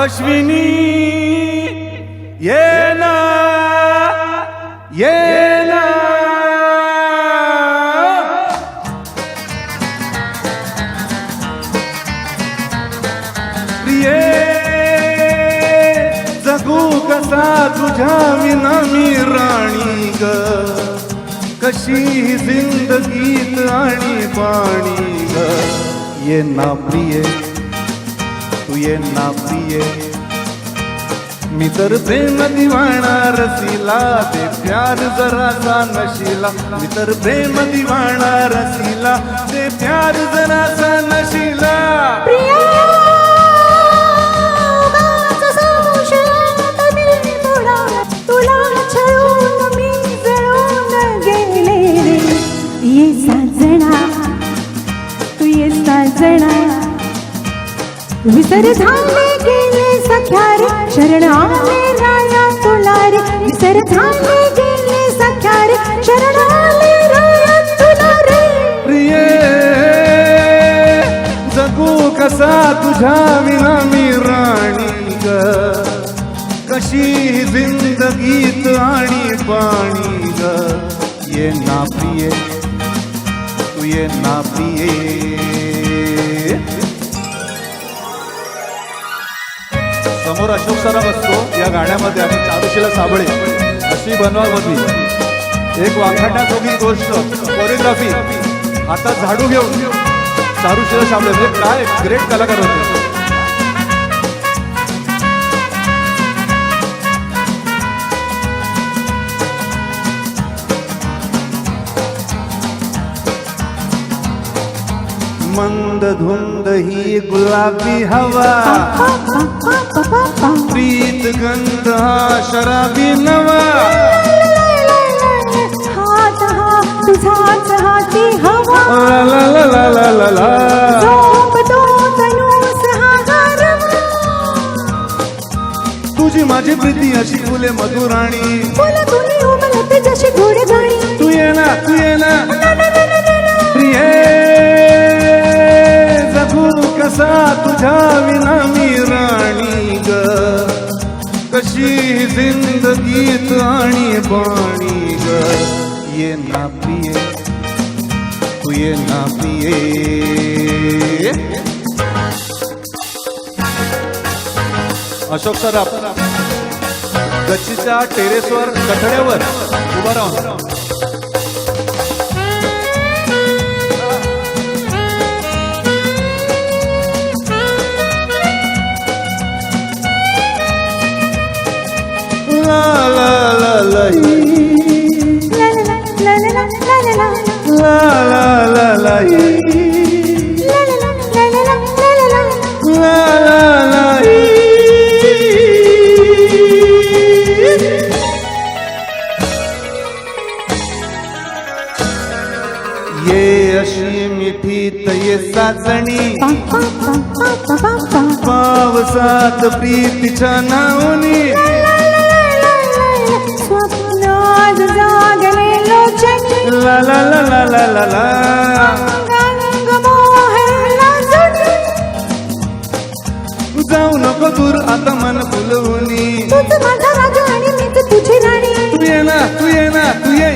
अश्विनी ये ना प्रिये जगू कसा तुझ्या विना मी राणी ग कशी ही जिंदगीत आणि पाणी ग ये ना प्रिये तू ये ना प्रिये मी तर प्रेम दिवाणा रसीला ते प्यार जरासा नशीला मी तर प्रेम दिवाणा रसीला ते प्यार जरासा नशीला विसर झाले गेले सख्या रे शरण आले राया तुला रे विसर झाले गेले सख्या रे शरण आले राया तुला रे प्रिये जगू कसा तुझ्या विना मी राणी ग कशी जिंदगीत आणि पाणी ग ये ना प्रिये तू ये ना प्रिये समोर अशोक सराफ असतो या गाण्यामध्ये आणि चारुशीला साबळे अशी बनवामधली एक वाखाणण्याजोगी गोष्ट कोरिओग्राफी हातात झाडू घेऊन चारुशीला साबळे म्हणजे काय ग्रेट कलाकार होते. मंद धुंद ही गुलाबी हवा प्रीत गंध हा शराबी नवा हात हा तुझाच हाती हवा ला ला ला ला ला ला झोपतो तनूस हा गारवा तुझी माझी प्रीती अशी फुले मधुराणी फुले फुले उमलते जशी गोड गाणी तू ये ना प्रिये जगू कसा तुझ्या विना मी राणी ग कशी जिंदगीत आणि पाणी ग ये ना प्रिये तू ये ना प्रिये. अशोक सराफ गच्चीच्या टेरेसवर कठड्यावर उभा राहून ला ला ला ला ला ला ला ला ला ला ला ला ला ये अशी मिठी तये साचणी पावसात प्रीतीच्या नावनी स्वप्नात जागले लोचनी ला ला ला ला ला ला ला गंग मोहनला जुनी जाऊ नको दूर आता मन फुलवणी तूच माझा राजा आणि मीच तुझी राणी तू ये ना तू ये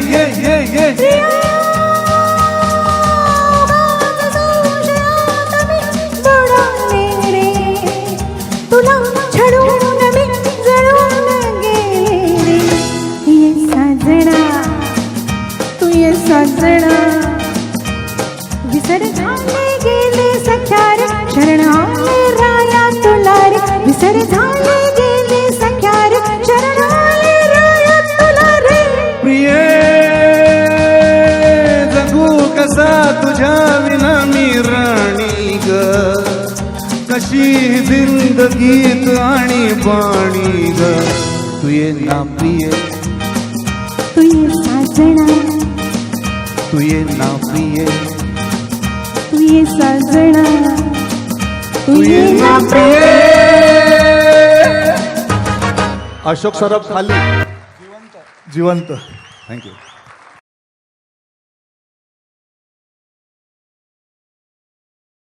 तुला छडून मी जळून गेले ये साजना तू ये साजना विसर झाले गेले सख्या रे शरण आले राया तुला रे विसर झाले गेले सख्या रे शरण आले राया तुला रे प्रिये जगू कसा तुझ्या विना मी राणी ग कशी जिंदगीत आणि पाणी ग तू ये ना प्रिये तू ये साजना तू ये ना प्रिये तू ये साजना तू ये ना प्रिये. अशोक सराफ खाली जिवंत. थँक्यू.